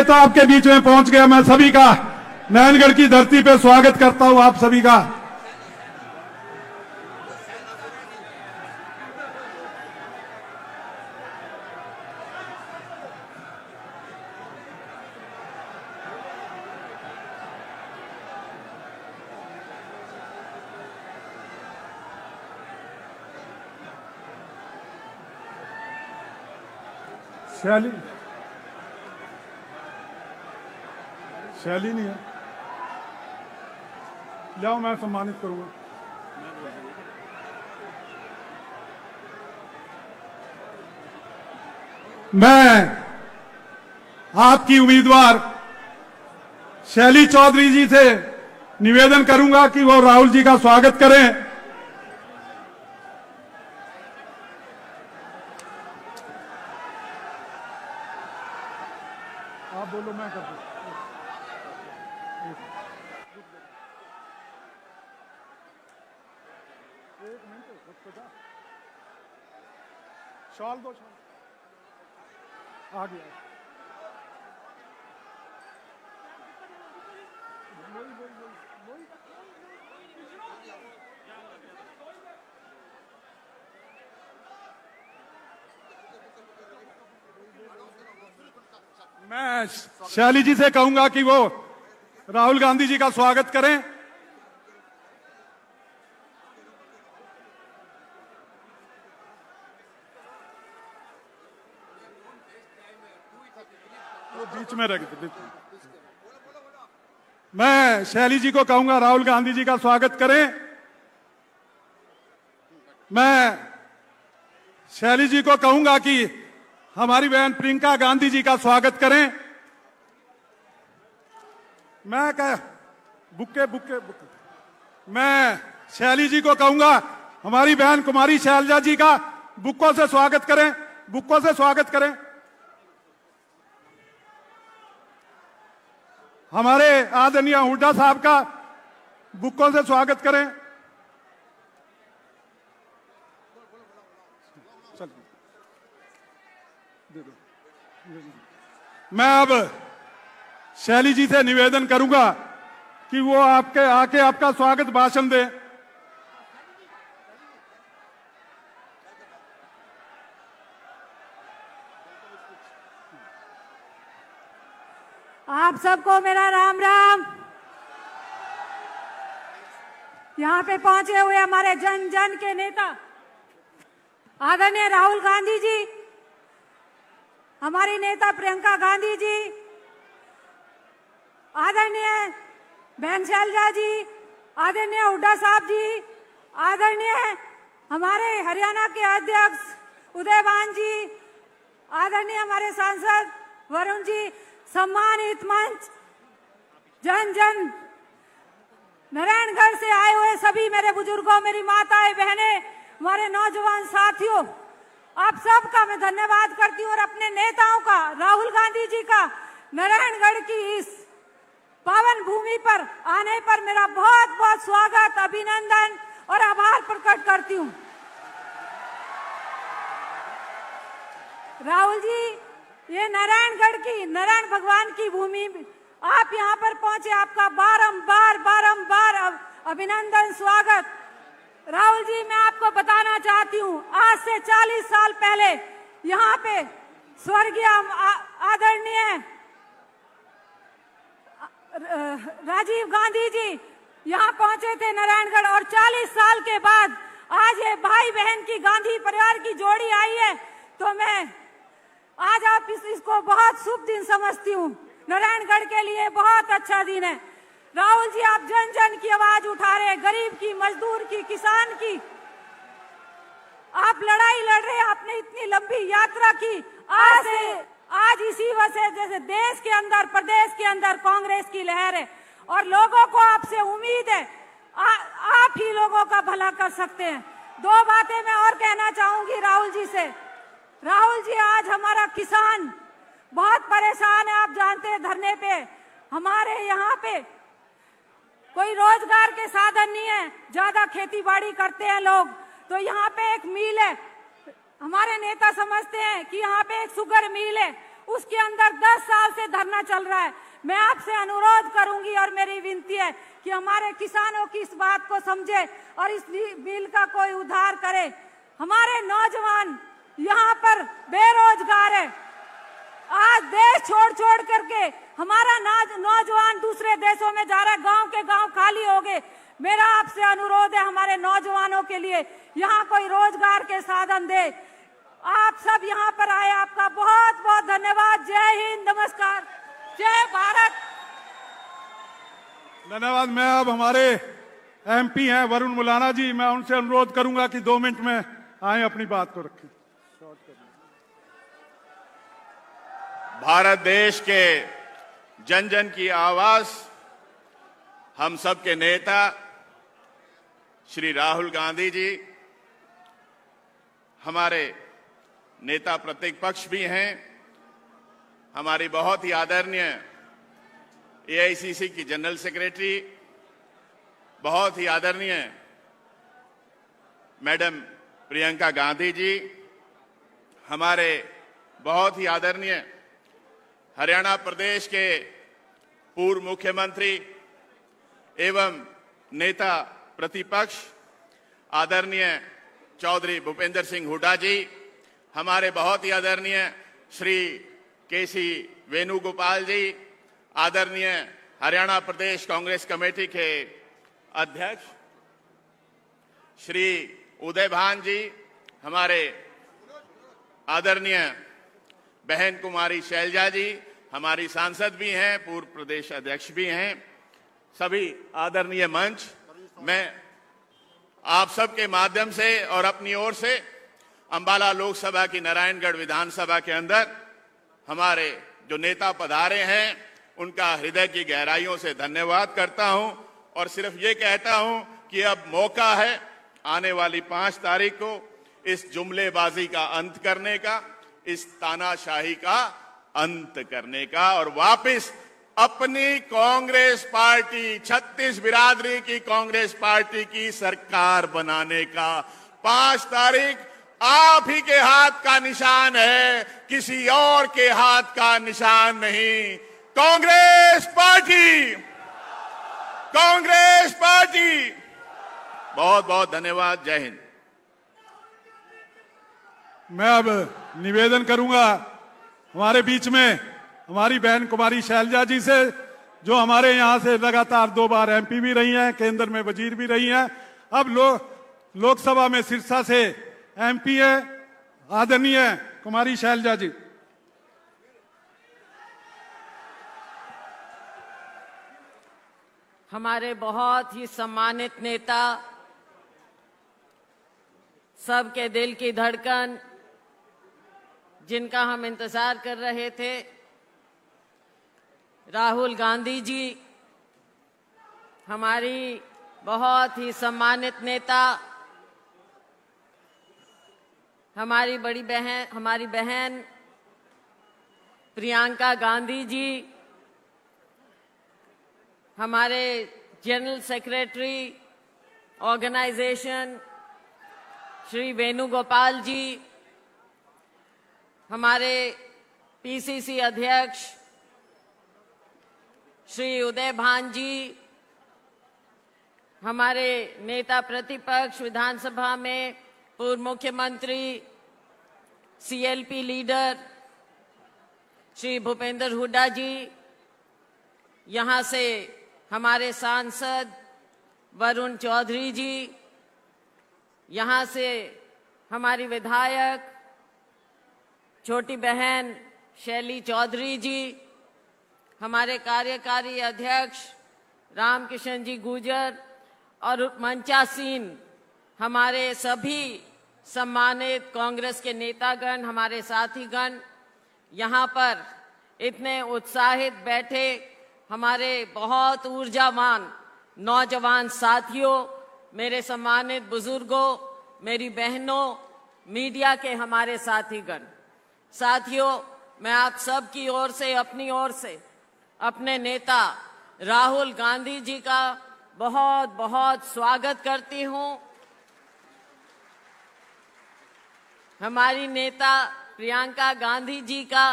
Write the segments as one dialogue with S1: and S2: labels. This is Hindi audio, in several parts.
S1: नेता आपके बीच में पहुंच गया। मैं सभी का नारायणगढ़ की धरती पे स्वागत करता हूं, आप सभी का। शैली नहीं है, लाओ मैं सम्मानित करूंगा। मैं आपकी उम्मीदवार शैली चौधरी जी से निवेदन करूंगा कि वो राहुल जी का स्वागत करें। आप बोलो, मैं कर दूं। एक मिनट, शॉल दो, शॉल आ गया। मैं शैली जी से कहूंगा कि वो राहुल गांधी जी का स्वागत करें। वो बीच में रख दे। मैं शैली जी को कहूंगा राहुल गांधी जी का स्वागत करें। मैं शैली जी को कहूंगा कि हमारी बहन प्रियंका गांधी जी का स्वागत करें। मैं बुक्के बुक्के बुक्के मैं शैली जी को कहूंगा हमारी बहन कुमारी शैलजा जी का बुक्कों से स्वागत करें, बुक्कों से स्वागत करें। हमारे आदरणीय हुड्डा साहब का बुक्कों से स्वागत करें। मैं अब शैली जी से निवेदन करूंगा कि वो आके आपका स्वागत भाषण दें।
S2: आप सबको मेरा राम राम। यहाँ पे पहुंचे हुए हमारे जन जन के नेता आदरणीय राहुल गांधी जी, हमारी नेता प्रियंका गांधी जी, आदरणीय बहन शैलजा जी, आदरणीय हुड्डा साहब जी, आदरणीय हमारे हरियाणा के अध्यक्ष उदयभान जी, आदरणीय हमारे सांसद वरुण जी, सम्मानित मंच, जन जन नारायणगढ़ से आए हुए सभी मेरे बुजुर्गों, मेरी माताएं, बहनें, हमारे नौजवान साथियों, आप सबका मैं धन्यवाद करती हूँ और अपने नेताओं का, राहुल गांधी जी का नारायणगढ़ की इस पावन भूमि पर आने पर मेरा बहुत बहुत स्वागत, अभिनंदन और आभार प्रकट करती हूँ। राहुल जी, ये नारायणगढ़ की, नारायण भगवान की भूमि, आप यहाँ पर पहुंचे, आपका बारंबार बारंबार अभिनंदन, स्वागत। राहुल जी, मैं आपको बताना चाहती हूँ, आज से 40 साल पहले यहाँ पे स्वर्गीय आदरणीय राजीव गांधी जी यहाँ पहुंचे थे नारायणगढ़, और 40 साल के बाद आज ये भाई बहन की गांधी परिवार की जोड़ी आई है, तो मैं आज आप इसको बहुत शुभ दिन समझती हूँ। नारायणगढ़ के लिए बहुत अच्छा दिन है। राहुल जी, आप जन जन की आवाज उठा रहे, गरीब की, मजदूर की, किसान की, आप लड़ाई लड़ रहे, आपने इतनी लंबी यात्रा की। आज इसी वजह जैसे देश के अंदर, प्रदेश के अंदर कांग्रेस की लहर है और लोगों को आपसे उम्मीद है, आप ही लोगों का भला कर सकते हैं। दो बातें मैं और कहना चाहूंगी राहुल जी से। राहुल जी, आज हमारा किसान बहुत परेशान है, आप जानते हैं, धरने पे। हमारे यहाँ पे कोई रोजगार के साधन नहीं है, ज्यादा खेती बाड़ी करते हैं लोग, तो यहाँ पे एक मिल है, हमारे नेता समझते हैं कि यहाँ पे एक शुगर मिल है, उसके अंदर 10 साल से धरना चल रहा है। मैं आपसे अनुरोध करूंगी और मेरी विनती है कि हमारे किसानों की इस बात को समझे और इस बिल का कोई उद्धार करे। हमारे नौजवान यहाँ पर बेरोजगार है। आज देश छोड़ छोड़ करके हमारा नौजवान दूसरे देशों में जा रहा है, गांव के गांव खाली हो गए। मेरा आपसे अनुरोध है हमारे नौजवानों के लिए यहाँ कोई रोजगार के साधन दे। आप सब यहाँ पर आए, आपका बहुत बहुत धन्यवाद। जय हिंद, नमस्कार, जय भारत।
S1: धन्यवाद। मैं अब हमारे एमपी हैं वरुण मुलाना जी, मैं उनसे अनुरोध करूंगा कि 2 मिनट में आए, अपनी बात को रखें।
S3: भारत देश के जन जन की आवाज, हम सब के नेता श्री राहुल गांधी जी, हमारे नेता प्रतिपक्ष भी हैं, हमारी बहुत ही आदरणीय एआईसीसी की जनरल सेक्रेटरी, बहुत ही आदरणीय मैडम प्रियंका गांधी जी, हमारे बहुत ही आदरणीय हरियाणा प्रदेश के पूर्व मुख्यमंत्री एवं नेता प्रतिपक्ष आदरणीय चौधरी भूपेंद्र सिंह हुड्डा जी, हमारे बहुत ही आदरणीय श्री केसी वेणुगोपाल जी, आदरणीय हरियाणा प्रदेश कांग्रेस कमेटी के अध्यक्ष श्री उदय भान जी, हमारे आदरणीय बहन कुमारी शैलजा जी, हमारी सांसद भी हैं, पूर्व प्रदेश अध्यक्ष भी हैं, सभी आदरणीय मंच, मैं आप सबके माध्यम से और अपनी ओर से अंबाला लोकसभा की नारायणगढ़ विधानसभा के अंदर हमारे जो नेता पधारे हैं उनका हृदय की गहराइयों से धन्यवाद करता हूं और सिर्फ ये कहता हूं कि अब मौका है आने वाली 5 तारीख को इस जुमलेबाजी का अंत करने का, इस तानाशाही का अंत करने का और वापस अपनी कांग्रेस पार्टी, 36 बिरादरी की कांग्रेस पार्टी की सरकार बनाने का। 5 तारीख आप ही के हाथ का निशान है, किसी और के हाथ का निशान नहीं। Congress party, Congress party. बहुत बहुत धन्यवाद। जय हिंद।
S1: मैं अब निवेदन करूंगा हमारे बीच में हमारी बहन कुमारी शैलजा जी से, जो हमारे यहां से लगातार 2 बार एमपी भी रही हैं, केंद्र में वजीर भी रही हैं, अब लोकसभा में सिरसा से एमपी है, आदरणीय कुमारी शैलजा जी।
S4: हमारे बहुत ही सम्मानित नेता, सबके दिल की धड़कन, जिनका हम इंतजार कर रहे थे, राहुल गांधी जी, हमारी बहुत ही सम्मानित नेता, हमारी बहन प्रियंका गांधी जी, हमारे general secretary organisation Shri Venugopal ji, हमारे पीसीसी अध्यक्ष श्री उदय भान जी, हमारे नेता प्रतिपक्ष विधानसभा में पूर्व मुख्यमंत्री सीएलपी लीडर श्री भूपेंद्र हुड्डा जी, यहाँ से हमारे सांसद वरुण चौधरी जी, यहाँ से हमारी विधायक छोटी बहन शैली चौधरी जी, हमारे कार्यकारी अध्यक्ष रामकिशन जी गुर्जर और मंचासीन हमारे सभी सम्मानित कांग्रेस के नेतागण, हमारे साथीगण, यहाँ पर इतने उत्साहित बैठे हमारे बहुत ऊर्जावान नौजवान साथियों, मेरे सम्मानित बुजुर्गों, मेरी बहनों, मीडिया के हमारे साथीगण, साथियों, मैं आप सब की ओर से, अपनी ओर से, अपने नेता राहुल गांधी जी का बहुत बहुत स्वागत करती हूं। हमारी नेता प्रियंका गांधी जी का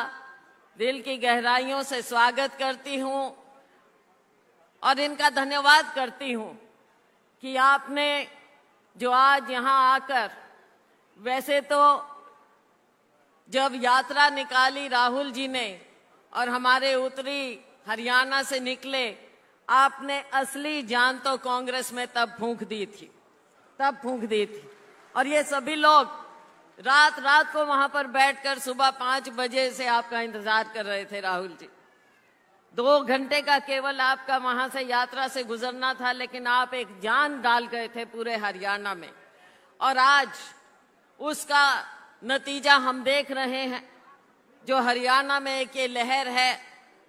S4: दिल की गहराइयों से स्वागत करती हूं और इनका धन्यवाद करती हूं कि आपने जो आज यहां आकर, वैसे तो जब यात्रा निकाली राहुल जी ने और हमारे उत्तरी हरियाणा से निकले, आपने असली जान तो कांग्रेस में तब फूंक दी थी। और ये सभी लोग रात रात को वहां पर बैठकर सुबह 5 बजे से आपका इंतजार कर रहे थे। राहुल जी, 2 घंटे का केवल आपका वहां से यात्रा से गुजरना था, लेकिन आप एक जान डाल गए थे पूरे हरियाणा में। और आज उसका नतीजा हम देख रहे हैं, जो हरियाणा में एक ये लहर है,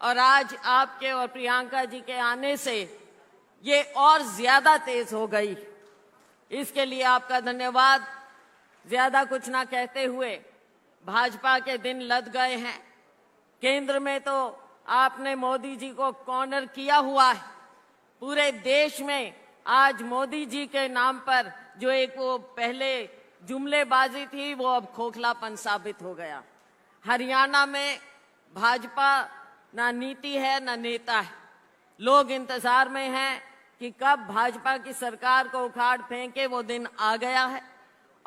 S4: और आज आपके और प्रियंका जी के आने से ये और ज्यादा तेज हो गई। इसके लिए आपका धन्यवाद। ज्यादा कुछ ना कहते हुए, भाजपा के दिन लद गए हैं। केंद्र में तो आपने मोदी जी को कॉर्नर किया हुआ है। पूरे देश में आज मोदी जी के नाम पर जो एक वो पहले जुमलेबाजी थी, वो अब खोखलापन साबित हो गया। हरियाणा में भाजपा ना नीति है ना नेता है। लोग इंतजार में हैं कि कब भाजपा की सरकार को उखाड़ फेंके, वो दिन आ गया है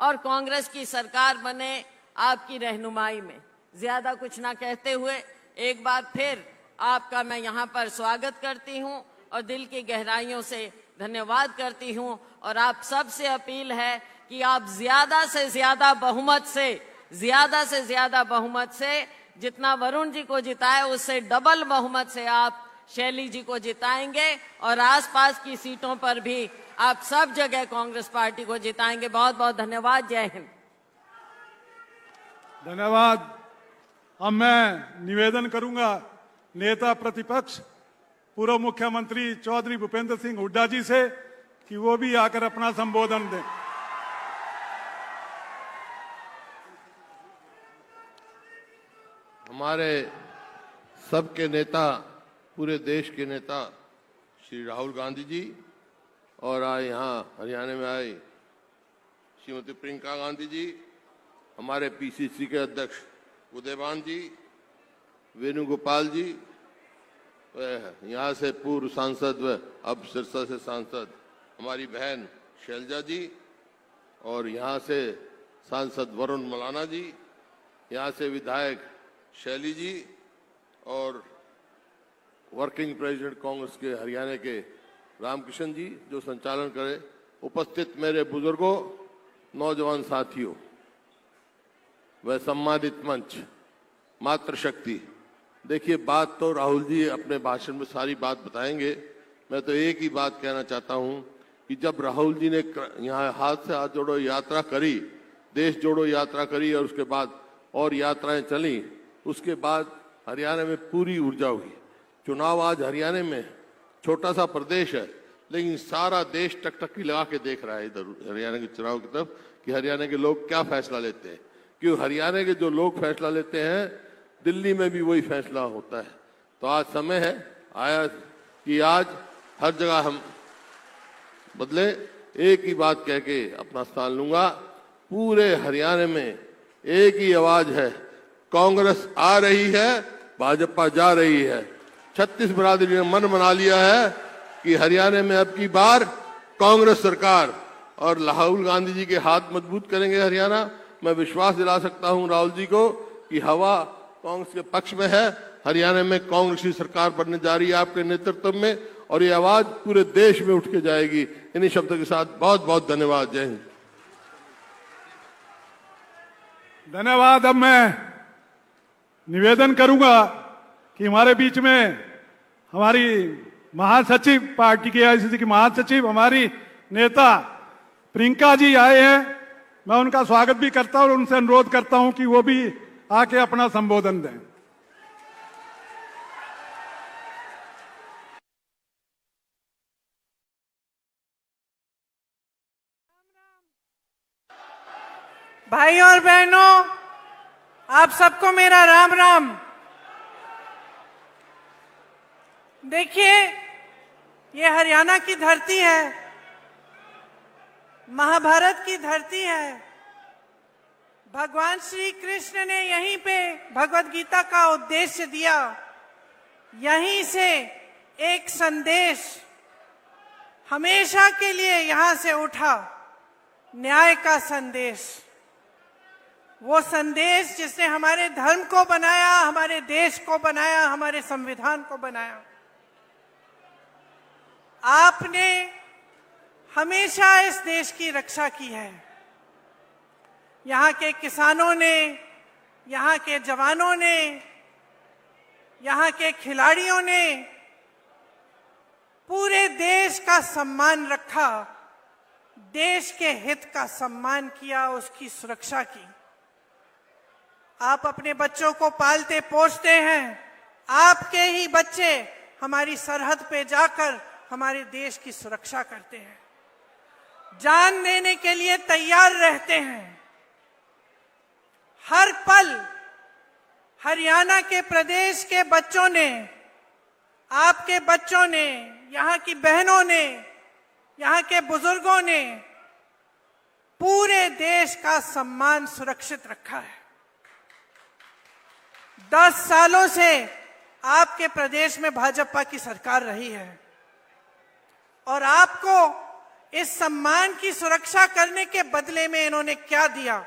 S4: और कांग्रेस की सरकार बने आपकी रहनुमाई में। ज्यादा कुछ ना कहते हुए एक बार फिर आपका मैं यहाँ पर स्वागत करती हूँ और दिल की गहराइयों से धन्यवाद करती हूँ। और आप सबसे अपील है कि आप ज्यादा से ज्यादा बहुमत से जितना वरुण जी को जिताए, उससे डबल बहुमत से आप शैली जी को जिताएंगे और आसपास की सीटों पर भी आप सब जगह कांग्रेस पार्टी को जिताएंगे। बहुत बहुत धन्यवाद। जय हिंद।
S1: धन्यवाद। अब मैं निवेदन करूंगा नेता प्रतिपक्ष पूर्व मुख्यमंत्री चौधरी भूपेंद्र सिंह हुड्डा जी से कि वो भी आकर अपना संबोधन दें।
S5: हमारे सबके नेता, पूरे देश के नेता श्री राहुल गांधी जी, और आज यहाँ हरियाणा में आए श्रीमती प्रियंका गांधी जी, हमारे पीसीसी के अध्यक्ष उदयभान जी, वेणुगोपाल जी, यहाँ से पूर्व सांसद व अब सिरसा से सांसद हमारी बहन शैलजा जी, और यहाँ से सांसद वरुण मलाना जी, यहाँ से विधायक शैली जी, और वर्किंग प्रेसिडेंट कांग्रेस के हरियाणा के रामकिशन जी जो संचालन करे, उपस्थित मेरे बुजुर्गों, नौजवान साथियों, वह सम्मानित मंच, मातृशक्ति। देखिए, बात तो राहुल जी अपने भाषण में सारी बात बताएंगे। मैं तो एक ही बात कहना चाहता हूं कि जब राहुल जी ने यहाँ हाथ से हाथ जोड़ो यात्रा करी, देश जोड़ो यात्रा करी, और उसके बाद और यात्राएं चली, उसके बाद हरियाणा में पूरी ऊर्जा हुई। चुनाव आज हरियाणा में छोटा सा प्रदेश है, लेकिन सारा देश टकटकी लगा के देख रहा है इधर हरियाणा के चुनाव की तरफ कि हरियाणा के लोग क्या फैसला लेते हैं। क्यों हरियाणा के जो लोग फैसला लेते हैं, दिल्ली में भी वही फैसला होता है। तो आज समय है आया कि आज हर जगह हम बदले। एक ही बात कह के अपना स्थान लूंगा, पूरे हरियाणा में एक ही आवाज है, कांग्रेस आ रही है, भाजपा जा रही है। 36 बिरादरी ने मन बना लिया है कि हरियाणा में अब की बार कांग्रेस सरकार, और राहुल गांधी जी के हाथ मजबूत करेंगे हरियाणा। मैं विश्वास दिला सकता हूं राहुल जी को कि हवा कांग्रेस के पक्ष में है। हरियाणा में कांग्रेस की सरकार बनने जा रही है आपके नेतृत्व में, और ये आवाज पूरे देश में उठ के जाएगी। इन्हीं शब्दों के साथ बहुत बहुत धन्यवाद। जय हिंद।
S1: धन्यवाद। अब मैं निवेदन करूंगा कि हमारे बीच में हमारी महासचिव, पार्टी की एआईसीसी की महासचिव, हमारी नेता प्रियंका जी आए हैं। मैं उनका स्वागत भी करता हूं और उनसे अनुरोध करता हूं कि वो भी आके अपना संबोधन दें।
S6: भाई और बहनों, आप सबको मेरा राम राम। देखिए, ये हरियाणा की धरती है, महाभारत की धरती है, भगवान श्री कृष्ण ने यहीं पे भगवत गीता का उद्देश्य दिया। यहीं से एक संदेश हमेशा के लिए यहां से उठा, न्याय का संदेश। वो संदेश जिसने हमारे धर्म को बनाया, हमारे देश को बनाया, हमारे संविधान को बनाया। आपने हमेशा इस देश की रक्षा की है। यहाँ के किसानों ने, यहाँ के जवानों ने, यहाँ के खिलाड़ियों ने पूरे देश का सम्मान रखा, देश के हित का सम्मान किया, उसकी सुरक्षा की। आप अपने बच्चों को पालते पोसते हैं, आपके ही बच्चे हमारी सरहद पे जाकर हमारे देश की सुरक्षा करते हैं, जान देने के लिए तैयार रहते हैं। हर पल हरियाणा के प्रदेश के बच्चों ने, आपके बच्चों ने, यहाँ की बहनों ने, यहाँ के बुजुर्गों ने पूरे देश का सम्मान सुरक्षित रखा है। 10 सालों से आपके प्रदेश में भाजपा की सरकार रही है और आपको इस सम्मान की सुरक्षा करने के बदले में इन्होंने क्या दिया?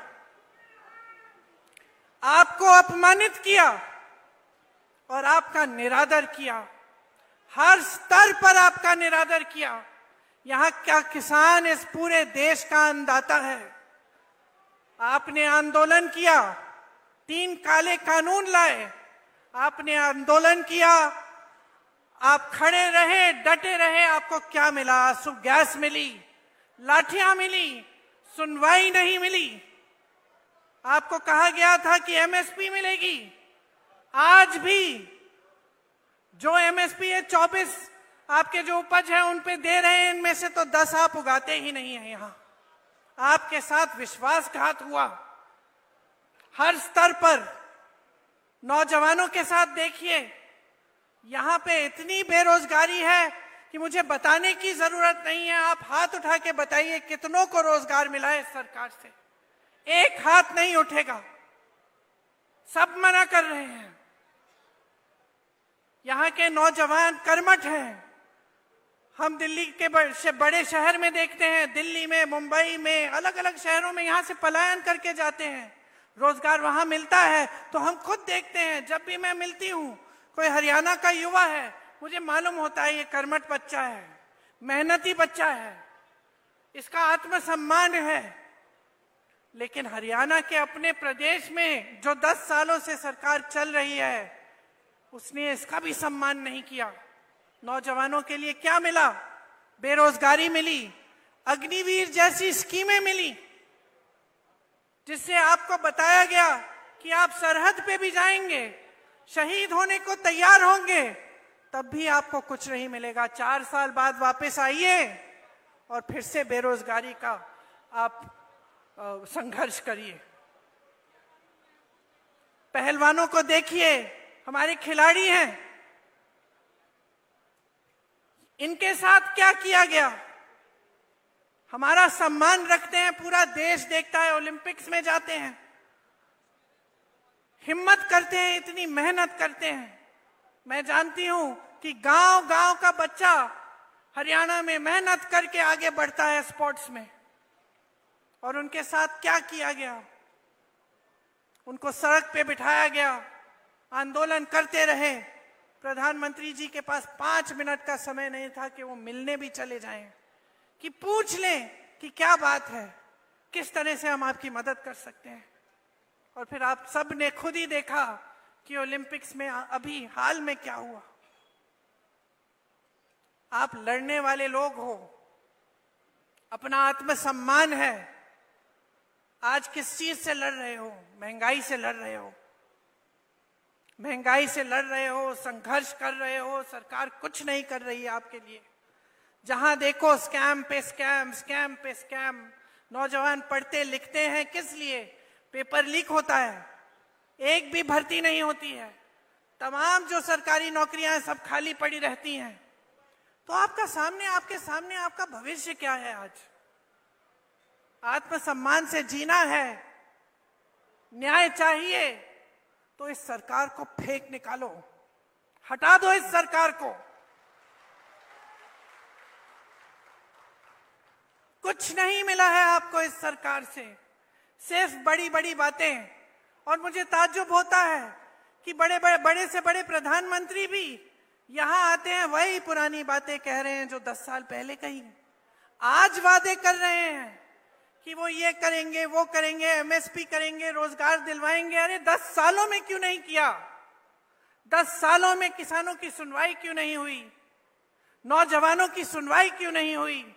S6: आपको अपमानित किया और आपका निरादर किया। हर स्तर पर आपका निरादर किया। यहाँ क्या किसान इस पूरे देश का अन्नदाता है। आपने आंदोलन किया, 3 काले कानून लाए, आपने आंदोलन किया, आप खड़े रहे, डटे रहे। आपको क्या मिला? आंसू गैस मिली, लाठियां मिली, सुनवाई नहीं मिली। आपको कहा गया था कि एमएसपी मिलेगी। आज भी जो एमएसपी है 24 आपके जो उपज है उन पे दे रहे हैं, इनमें से तो 10 आप उगाते ही नहीं है। यहां आपके साथ विश्वासघात हुआ हर स्तर पर। नौजवानों के साथ देखिए, यहां पे इतनी बेरोजगारी है कि मुझे बताने की जरूरत नहीं है। आप हाथ उठा के बताइए कितनों को रोजगार मिला है इस सरकार से। एक हाथ नहीं उठेगा, सब मना कर रहे हैं। यहाँ के नौजवान कर्मठ हैं। हम दिल्ली के बड़े शहर में देखते हैं, दिल्ली में, मुंबई में, अलग अलग शहरों में यहाँ से पलायन करके जाते हैं। रोजगार वहां मिलता है तो हम खुद देखते हैं। जब भी मैं मिलती हूँ, कोई हरियाणा का युवा है, मुझे मालूम होता है ये कर्मठ बच्चा है, मेहनती बच्चा है, इसका आत्मसम्मान है। लेकिन हरियाणा के अपने प्रदेश में जो 10 सालों से सरकार चल रही है, उसने इसका भी सम्मान नहीं किया। नौजवानों के लिए क्या मिला? बेरोजगारी मिली, अग्निवीर जैसी स्कीमें मिली, जिससे आपको बताया गया कि आप सरहद पे भी जाएंगे, शहीद होने को तैयार होंगे, तब भी आपको कुछ नहीं मिलेगा। 4 साल बाद वापस आइए और फिर से बेरोजगारी का आप संघर्ष करिए। पहलवानों को देखिए, हमारे खिलाड़ी हैं, इनके साथ क्या किया गया? हमारा सम्मान रखते हैं, पूरा देश देखता है, ओलंपिक्स में जाते हैं, हिम्मत करते हैं, इतनी मेहनत करते हैं। मैं जानती हूं कि गांव-गांव का बच्चा हरियाणा में मेहनत करके आगे बढ़ता है स्पोर्ट्स में। और उनके साथ क्या किया गया? उनको सड़क पे बिठाया गया, आंदोलन करते रहे। प्रधानमंत्री जी के पास 5 मिनट का समय नहीं था कि वो मिलने भी चले जाएं, कि पूछ लें कि क्या बात है, किस तरह से हम आपकी मदद कर सकते हैं। और फिर आप सब ने खुद ही देखा कि ओलंपिक्स में अभी हाल में क्या हुआ। आप लड़ने वाले लोग हो, अपना आत्मसम्मान है। आज किस चीज से लड़ रहे हो? महंगाई से लड़ रहे हो, महंगाई से लड़ रहे हो, संघर्ष कर रहे हो। सरकार कुछ नहीं कर रही है आपके लिए। जहां देखो स्कैम पे स्कैम, स्कैम पे स्कैम। नौजवान पढ़ते लिखते हैं किस लिए? पेपर लीक होता है, एक भी भर्ती नहीं होती है, तमाम जो सरकारी नौकरियां हैं सब खाली पड़ी रहती हैं। तो आपके सामने आपका भविष्य क्या है? आज आत्मसम्मान से जीना है, न्याय चाहिए तो इस सरकार को फेंक निकालो, हटा दो इस सरकार को। कुछ नहीं मिला है आपको इस सरकार से, सिर्फ बड़ी बड़ी बातें। और मुझे ताज्जुब होता है कि बड़े से बड़े प्रधानमंत्री भी यहां आते हैं, वही पुरानी बातें कह रहे हैं जो 10 साल पहले कही। आज वादे कर रहे हैं कि वो ये करेंगे, वो करेंगे, एमएसपी करेंगे, रोजगार दिलवाएंगे। अरे 10 सालों में क्यों नहीं किया? 10 सालों में किसानों की सुनवाई क्यों नहीं हुई? नौजवानों की सुनवाई क्यों नहीं हुई?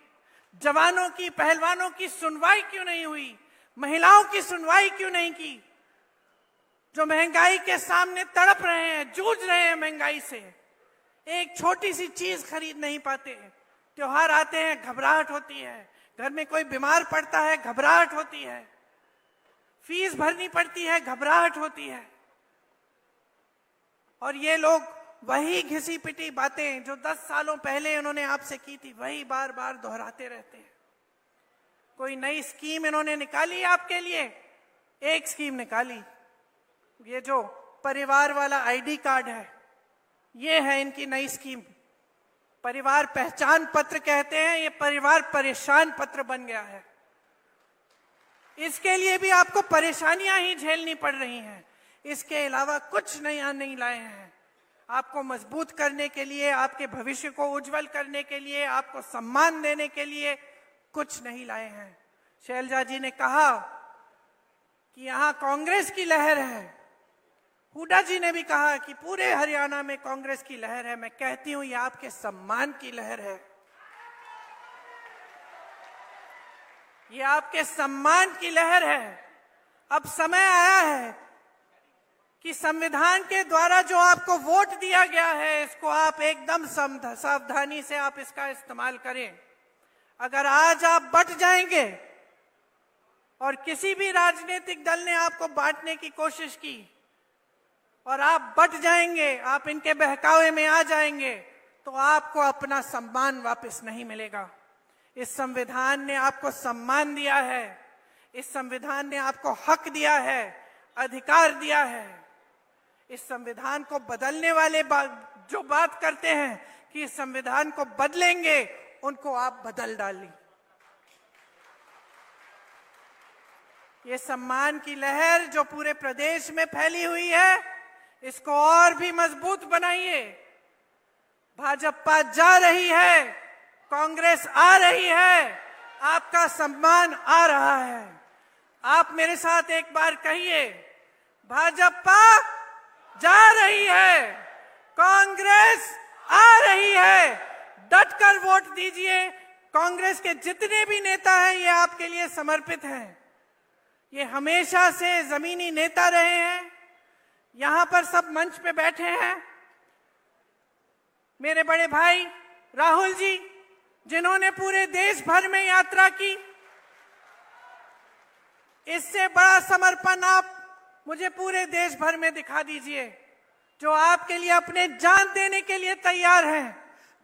S6: जवानों की, पहलवानों की सुनवाई क्यों नहीं हुई? महिलाओं की सुनवाई क्यों नहीं की? जो महंगाई के सामने तड़प रहे हैं, जूझ रहे हैं महंगाई से, एक छोटी सी चीज खरीद नहीं पाते। त्योहार आते हैं, घबराहट होती है। घर में कोई बीमार पड़ता है, घबराहट होती है। फीस भरनी पड़ती है, घबराहट होती है। और ये लोग वही घिसी पिटी बातें जो 10 सालों पहले इन्होंने आपसे की थी, वही बार बार दोहराते रहते हैं। कोई नई स्कीम इन्होंने निकाली आपके लिए? एक स्कीम निकाली, ये जो परिवार वाला आईडी कार्ड है, ये है इनकी नई स्कीम। परिवार पहचान पत्र कहते हैं, ये परिवार परेशान पत्र बन गया है। इसके लिए भी आपको परेशानियां ही झेलनी पड़ रही हैं। इसके अलावा कुछ नया नहीं लाए हैं। आपको मजबूत करने के लिए, आपके भविष्य को उज्जवल करने के लिए, आपको सम्मान देने के लिए कुछ नहीं लाए हैं। शैलजा जी ने कहा कि यहां कांग्रेस की लहर है। हुड्डा जी ने भी कहा कि पूरे हरियाणा में कांग्रेस की लहर है। मैं कहती हूं ये आपके सम्मान की लहर है। ये आपके सम्मान की लहर है। अब समय आया है कि संविधान के द्वारा जो आपको वोट दिया गया है, इसको आप एकदम सावधानी से आप इसका इस्तेमाल करें। अगर आज आप बट जाएंगे और किसी भी राजनीतिक दल ने आपको बांटने की कोशिश की और आप बट जाएंगे, आप इनके बहकावे में आ जाएंगे, तो आपको अपना सम्मान वापस नहीं मिलेगा। इस संविधान ने आपको सम्मान दिया है। इस संविधान ने आपको हक दिया है, अधिकार दिया है। इस संविधान को बदलने वाले जो बात करते हैं कि इस संविधान को बदलेंगे, उनको आप बदल डालें। ये सम्मान की लहर जो पूरे प्रदेश में फैली हुई है, इसको और भी मजबूत बनाइए। भाजपा जा रही है, कांग्रेस आ रही है, आपका सम्मान आ रहा है। आप मेरे साथ एक बार कहिए, भाजपा जा रही है, कांग्रेस आ रही है। डटकर वोट दीजिए। कांग्रेस के जितने भी नेता हैं, ये आपके लिए समर्पित हैं। ये हमेशा से जमीनी नेता रहे हैं। यहां पर सब मंच पे बैठे हैं मेरे बड़े भाई राहुल जी, जिन्होंने पूरे देश भर में यात्रा की। इससे बड़ा समर्पण आप मुझे पूरे देश भर में दिखा दीजिए, जो आपके लिए अपने जान देने के लिए तैयार हैं,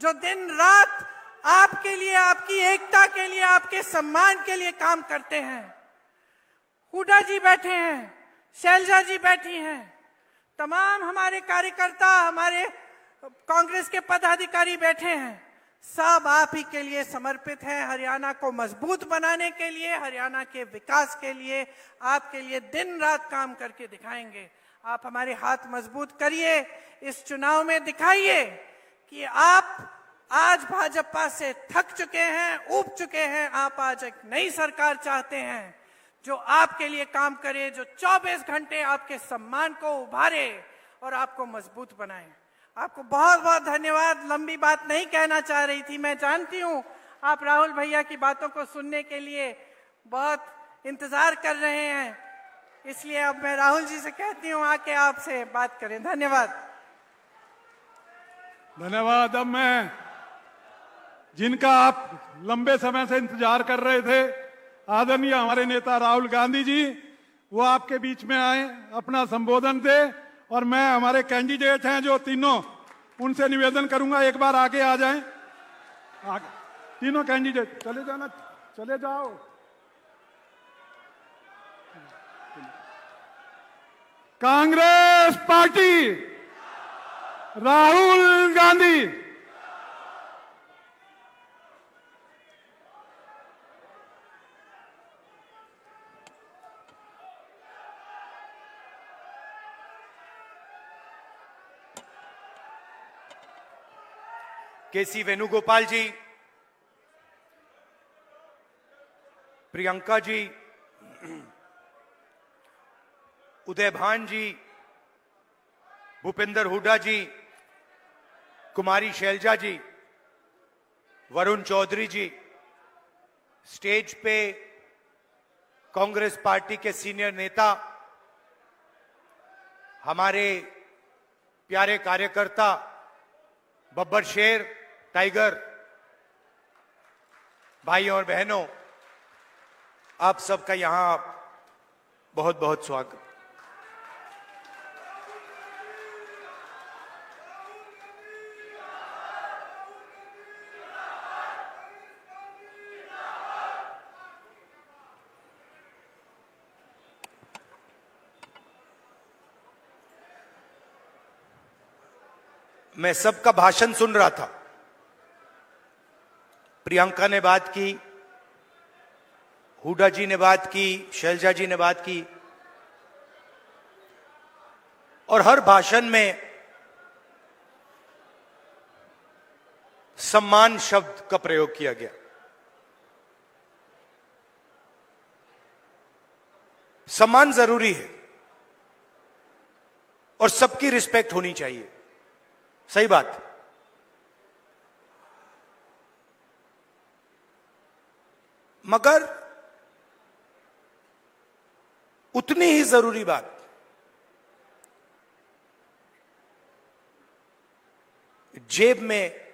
S6: जो दिन रात आपके लिए, आपकी एकता के लिए, आपके सम्मान के लिए काम करते हैं। हुड्डा जी बैठे हैं, शैलजा जी बैठी हैं, तमाम हमारे कार्यकर्ता, हमारे कांग्रेस के पदाधिकारी बैठे हैं। सब आप ही के लिए समर्पित हैं। हरियाणा को मजबूत बनाने के लिए, हरियाणा के विकास के लिए, आपके लिए दिन रात काम करके दिखाएंगे। आप हमारे हाथ मजबूत करिए। इस चुनाव में दिखाइए कि आप आज भाजपा से थक चुके हैं, ऊब चुके हैं। आप आज एक नई सरकार चाहते हैं जो आपके लिए काम करे, जो 24 घंटे आपके सम्मान को उभारे और आपको मजबूत बनाए। आपको बहुत बहुत धन्यवाद। लंबी बात नहीं कहना चाह रही थी, मैं जानती हूं आप राहुल भैया की बातों को सुनने के लिए बहुत इंतजार कर रहे हैं, इसलिए अब मैं राहुल जी से कहती हूं आके आपसे बात करें। धन्यवाद।
S1: धन्यवाद। अब मैं जिनका आप लंबे समय से इंतजार कर रहे थे, आदरणीय हमारे नेता राहुल गांधी जी, वो आपके बीच में आए, अपना संबोधन दे। और मैं हमारे कैंडिडेट हैं जो तीनों, उनसे निवेदन करूंगा एक बार आगे आ जाएं। आगे तीनों कैंडिडेट चले जाना, चले जाओ। कांग्रेस पार्टी, राहुल गांधी।
S7: केसी वेणुगोपाल जी, प्रियंका जी, उदय भान जी, भूपेंद्र हुड्डा जी, कुमारी शैलजा जी, वरुण चौधरी जी, स्टेज पे कांग्रेस पार्टी के सीनियर नेता, हमारे प्यारे कार्यकर्ता बब्बर शेर, टाइगर, भाइयों और बहनों, आप सबका यहां बहुत बहुत स्वागत। मैं सबका भाषण सुन रहा था। प्रियंका ने बात की, हुड्डा जी ने बात की, शैलजा जी ने बात की, और हर भाषण में सम्मान शब्द का प्रयोग किया गया। सम्मान जरूरी है और सबकी रिस्पेक्ट होनी चाहिए, सही बात। मगर उतनी ही जरूरी बात जेब में,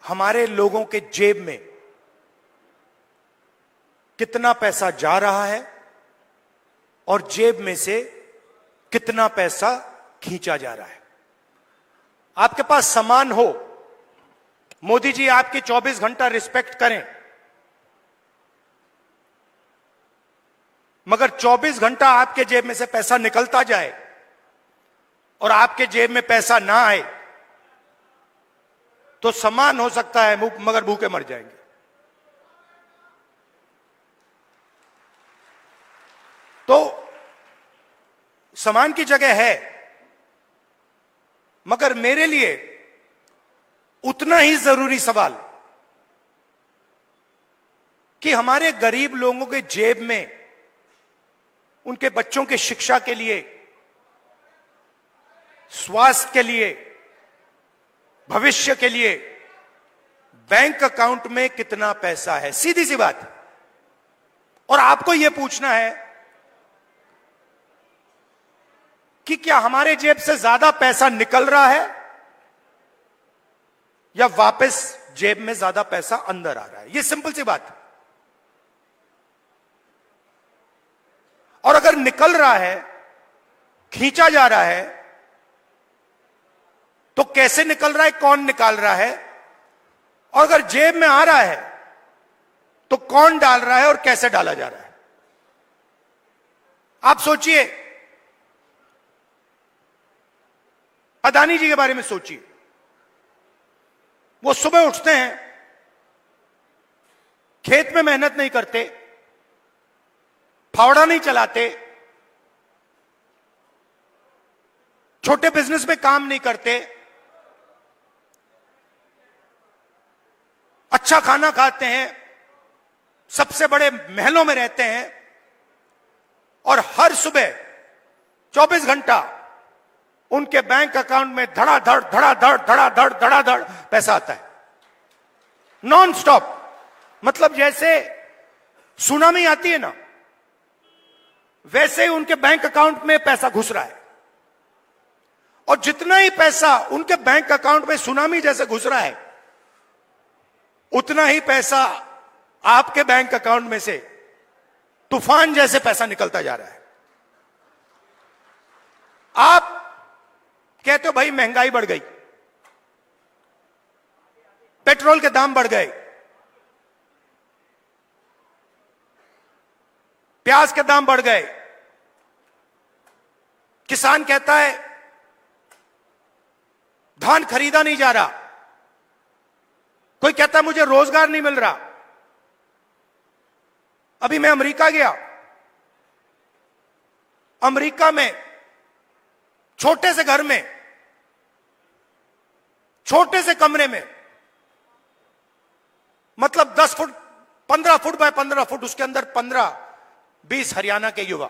S7: हमारे लोगों के जेब में कितना पैसा जा रहा है और जेब में से कितना पैसा खींचा जा रहा है। आपके पास सामान हो, मोदी जी आपकी 24 घंटा रिस्पेक्ट करें, मगर 24 घंटा आपके जेब में से पैसा निकलता जाए और आपके जेब में पैसा ना आए तो सामान हो सकता है मगर भूखे मर जाएंगे। तो सामान की जगह है, मगर मेरे लिए उतना ही जरूरी सवाल कि हमारे गरीब लोगों के जेब में उनके बच्चों की शिक्षा के लिए, स्वास्थ्य के लिए, भविष्य के लिए बैंक अकाउंट में कितना पैसा है, सीधी सी बात। और आपको यह पूछना है कि क्या हमारे जेब से ज्यादा पैसा निकल रहा है या वापस जेब में ज्यादा पैसा अंदर आ रहा है। यह सिंपल सी बात है। और अगर निकल रहा है, खींचा जा रहा है, तो कैसे निकल रहा है, कौन निकाल रहा है, और अगर जेब में आ रहा है तो कौन डाल रहा है और कैसे डाला जा रहा है। आप सोचिए, अदानी जी के बारे में सोचिए। वो सुबह उठते हैं, खेत में मेहनत नहीं करते, फावड़ा नहीं चलाते, छोटे बिजनेस में काम नहीं करते, अच्छा खाना खाते हैं, सबसे बड़े महलों में रहते हैं, और हर सुबह 24 घंटा उनके बैंक अकाउंट में धड़ाधड़ धड़ाधड़ धड़ाधड़ धड़ाधड़ पैसा आता है, नॉन स्टॉप। मतलब जैसे सुनामी आती है ना, वैसे ही उनके बैंक अकाउंट में पैसा घुस रहा है। और जितना ही पैसा उनके बैंक अकाउंट में सुनामी जैसे घुस रहा है, उतना ही पैसा आपके बैंक अकाउंट में से तूफान जैसे पैसा निकलता जा रहा है। आप कहते हो भाई महंगाई बढ़ गई, पेट्रोल के दाम बढ़ गए, प्याज के दाम बढ़ गए, किसान कहता है धान खरीदा नहीं जा रहा, कोई कहता है मुझे रोजगार नहीं मिल रहा। अभी मैं अमेरिका गया, अमेरिका में छोटे से घर में, छोटे से कमरे में, मतलब 10 फुट 15 फुट बाय 15 फुट, उसके अंदर 15-20 हरियाणा के युवा।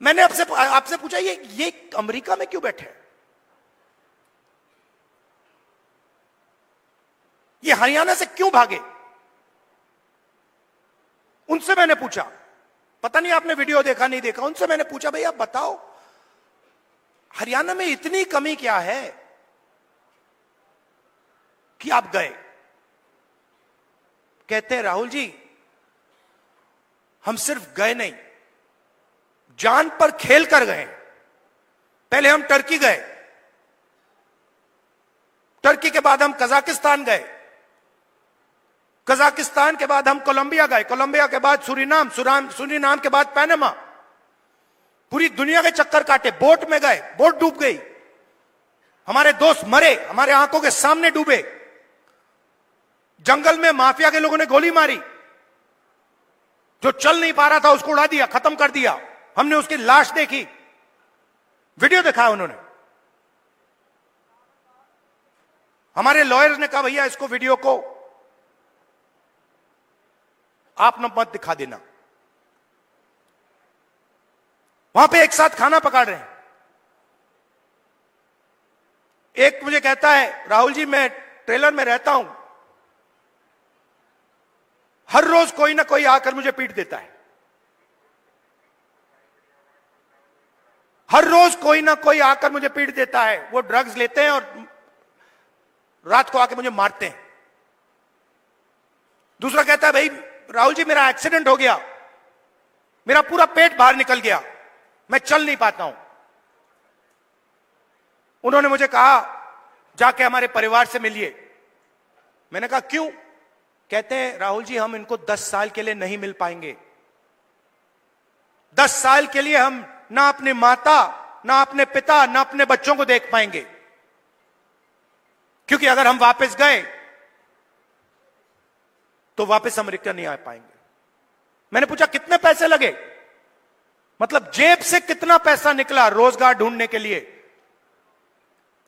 S7: मैंने आपसे पूछा ये अमेरिका में क्यों बैठे हैं? ये हरियाणा से क्यों भागे? उनसे मैंने पूछा, पता नहीं आपने वीडियो देखा नहीं देखा, उनसे मैंने पूछा भाई आप बताओ हरियाणा में इतनी कमी क्या है कि आप गए? कहते हैं राहुल जी हम सिर्फ गए नहीं, जान पर खेल कर गए। पहले हम टर्की गए, टर्की के बाद हम कजाकिस्तान गए, कजाकिस्तान के बाद हम कोलंबिया गए, कोलंबिया के बाद सूरीनाम, सूरीनाम के बाद पनामा। पूरी दुनिया के चक्कर काटे, बोट में गए, बोट डूब गई, हमारे दोस्त मरे, हमारे आंखों के सामने डूबे। जंगल में माफिया के लोगों ने गोली मारी, जो चल नहीं पा रहा था उसको उड़ा दिया, खत्म कर दिया। हमने उसकी लाश देखी, वीडियो दिखाया उन्होंने। हमारे लॉयर्स ने कहा भैया इसको वीडियो को आप न मत दिखा देना। वहां पे एक साथ खाना पका रहे हैं। एक मुझे कहता है राहुल जी मैं ट्रेलर में रहता हूं, हर रोज कोई ना कोई आकर मुझे पीट देता है, हर रोज कोई ना कोई आकर मुझे पीट देता है। वो ड्रग्स लेते हैं और रात को आके मुझे मारते हैं। दूसरा कहता है भाई राहुल जी मेरा एक्सीडेंट हो गया, मेरा पूरा पेट बाहर निकल गया, मैं चल नहीं पाता हूं। उन्होंने मुझे कहा जाके हमारे परिवार से मिलिए। मैंने कहा क्यों? कहते हैं राहुल जी हम इनको 10 साल के लिए नहीं मिल पाएंगे। 10 साल के लिए हम ना अपने माता, ना अपने पिता, ना अपने बच्चों को देख पाएंगे, क्योंकि अगर हम वापस गए तो वापस अमेरिका नहीं आ पाएंगे। मैंने पूछा कितने पैसे लगे, मतलब जेब से कितना पैसा निकला रोजगार ढूंढने के लिए?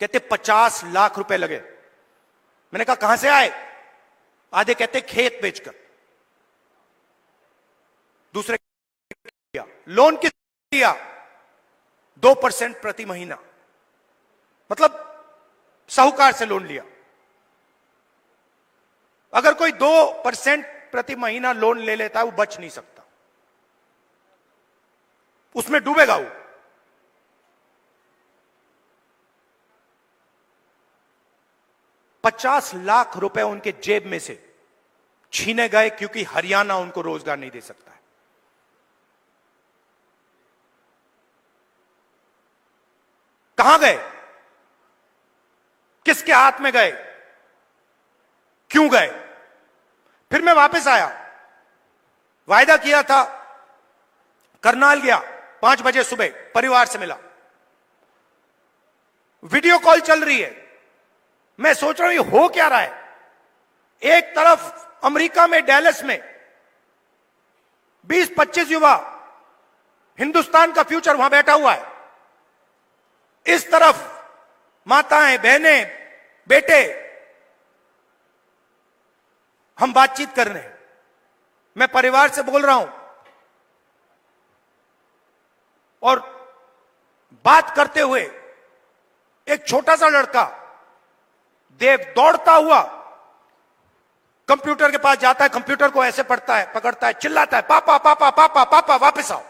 S7: कहते 50 लाख रुपए लगे। मैंने कहा कहां से आए? आधे कहते खेत बेचकर, दूसरे किया लोन किस दिया 2% प्रति महीना, मतलब साहूकार से लोन लिया। अगर कोई 2% प्रति महीना लोन ले लेता है वो बच नहीं सकता, उसमें डूबेगा वो। $50 लाख रुपए उनके जेब में से छीने गए क्योंकि हरियाणा उनको रोजगार नहीं दे सकता है। कहां गए? किसके हाथ में गए? क्यों गए? फिर मैं वापस आया, वायदा किया था, करनाल गया, 5 बजे सुबह परिवार से मिला, वीडियो कॉल चल रही है। मैं सोच रहा हूं ये हो क्या रहा है। एक तरफ अमेरिका में डैलस में 20-25 युवा, हिंदुस्तान का फ्यूचर वहां बैठा हुआ है, इस तरफ माताएं, बहनें, बेटे, हम बातचीत कर रहे हैं। मैं परिवार से बोल रहा हूं और बात करते हुए एक छोटा सा लड़का देव दौड़ता हुआ कंप्यूटर के पास जाता है, कंप्यूटर को ऐसे पढ़ता है, पकड़ता है, चिल्लाता है पापा पापा पापा पापा वापस आओ।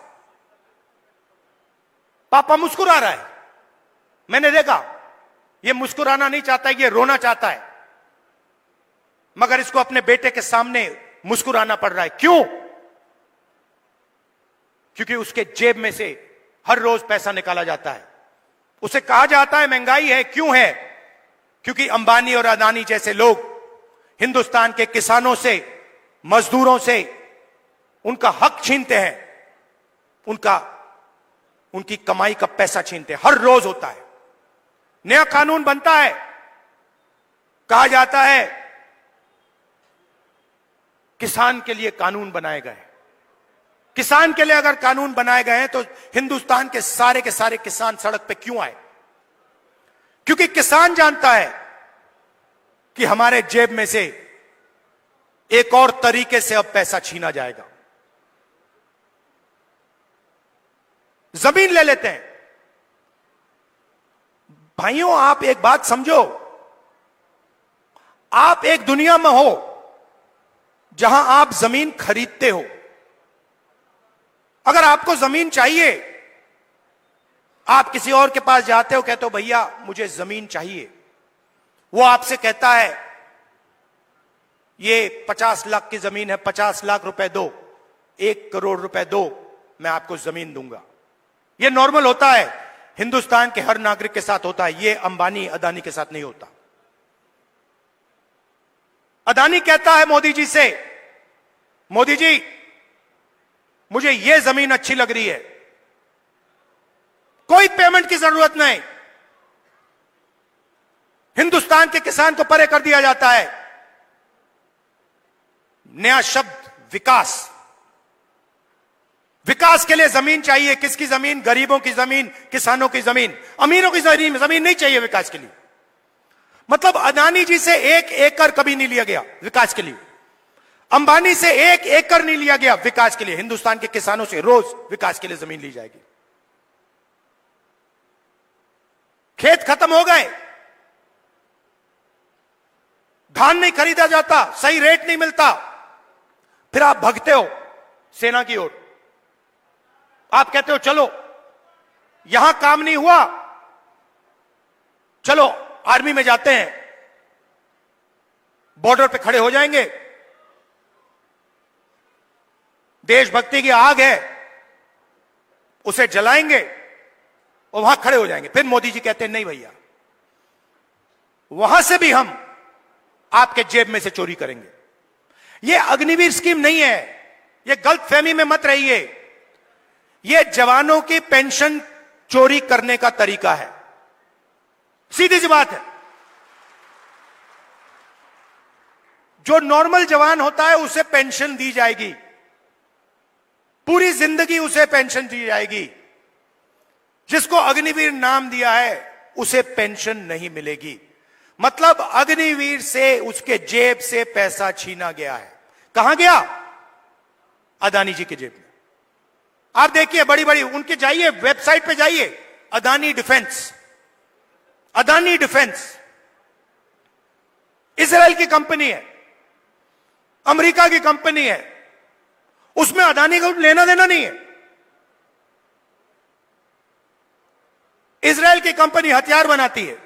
S7: पापा मुस्कुरा रहा है। मैंने देखा ये मुस्कुराना नहीं चाहता है, ये रोना चाहता है, मगर इसको अपने बेटे के सामने मुस्कुराना पड़ रहा है। क्यों? क्योंकि उसके जेब में से हर रोज पैसा निकाला जाता है। उसे कहा जाता है महंगाई है। क्यों है? क्योंकि अंबानी और अदानी जैसे लोग हिंदुस्तान के किसानों से, मजदूरों से उनका हक छीनते हैं, उनकी कमाई का पैसा छीनते हैं। हर रोज होता है। नया कानून बनता है, कहा जाता है किसान के लिए कानून बनाए गए। किसान के लिए अगर कानून बनाए गए हैं तो हिंदुस्तान के सारे किसान सड़क पे क्यों आए? क्योंकि किसान जानता है कि हमारे जेब में से एक और तरीके से अब पैसा छीना जाएगा। जमीन ले लेते हैं। भाइयों, आप एक बात समझो, आप एक दुनिया में हो जहां आप जमीन खरीदते हो। अगर आपको जमीन चाहिए, आप किसी और के पास जाते हो, कहते हो भैया मुझे जमीन चाहिए। वो आपसे कहता है ये 50 लाख की जमीन है, 50 लाख रुपए दो, 1 करोड़ रुपए दो, मैं आपको जमीन दूंगा। ये नॉर्मल होता है, हिंदुस्तान के हर नागरिक के साथ होता है। ये अंबानी अदानी के साथ नहीं होता। अदानी कहता है मोदी जी से, मोदी जी मुझे ये जमीन अच्छी लग रही है, कोई पेमेंट की जरूरत नहीं, हिंदुस्तान के किसान को परे कर दिया जाता है। नया शब्द विकास। विकास के लिए जमीन चाहिए। किसकी जमीन? गरीबों की जमीन, किसानों की जमीन। अमीरों की जमीन नहीं चाहिए विकास के लिए। मतलब अदानी जी से 1 एकड़ कभी नहीं लिया गया विकास के लिए। अंबानी से 1 एकड़ नहीं लिया गया विकास के लिए। हिंदुस्तान के किसानों से रोज विकास के लिए जमीन ली जाएगी। खेत खत्म हो गए, धान नहीं खरीदा जाता, सही रेट नहीं मिलता, फिर आप भगते हो सेना की ओर। आप कहते हो चलो यहां काम नहीं हुआ, चलो आर्मी में जाते हैं, बॉर्डर पे खड़े हो जाएंगे, देशभक्ति की आग है उसे जलाएंगे और वहां खड़े हो जाएंगे। फिर मोदी जी कहते हैं नहीं भैया, वहां से भी हम आपके जेब में से चोरी करेंगे। यह अग्निवीर स्कीम नहीं है, यह गलतफहमी में मत रहिए। यह जवानों की पेंशन चोरी करने का तरीका है। सीधी सी बात है। जो नॉर्मल जवान होता है उसे पेंशन दी जाएगी, पूरी जिंदगी उसे पेंशन दी जाएगी। जिसको अग्निवीर नाम दिया है उसे पेंशन नहीं मिलेगी। मतलब अग्निवीर से उसके जेब से पैसा छीना गया है। कहां गया? अदानी जी की जेब में। आप देखिए बड़ी बड़ी उनके, जाइए वेबसाइट पे जाइए, Adani defence, Adani defence Israel की कंपनी है, अमेरिका की कंपनी है, उसमें अदानी को लेना देना नहीं है। इजराइल की कंपनी हथियार बनाती है,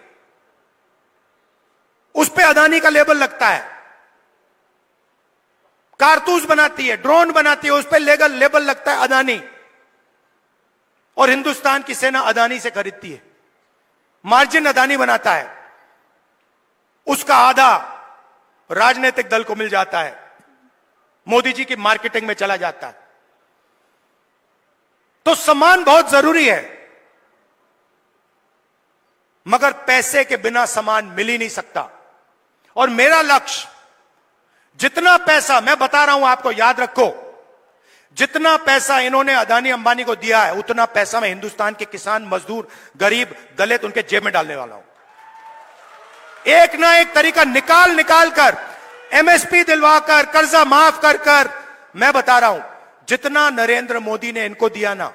S7: उस पे अदानी का लेबल लगता है। कारतूस बनाती है, ड्रोन बनाती है, उस पे लेबल लगता है अदानी। और हिंदुस्तान की सेना अदानी से खरीदती है, मार्जिन अदानी बनाता है, उसका आधा राजनीतिक दल को मिल जाता है, मोदी जी की मार्केटिंग में चला जाता है। तो सम्मान बहुत जरूरी है, मगर पैसे के बिना सम्मान मिल ही नहीं सकता। और मेरा लक्ष्य, जितना पैसा मैं बता रहा हूं आपको, याद रखो, जितना पैसा इन्होंने अदानी अंबानी को दिया है उतना पैसा मैं हिंदुस्तान के किसान, मजदूर, गरीब, दलित उनके जेब में डालने वाला हूं। एक ना एक तरीका निकाल कर, एमएसपी दिलवाकर, कर्जा माफ कर मैं बता रहा हूं, जितना नरेंद्र मोदी ने इनको दिया ना,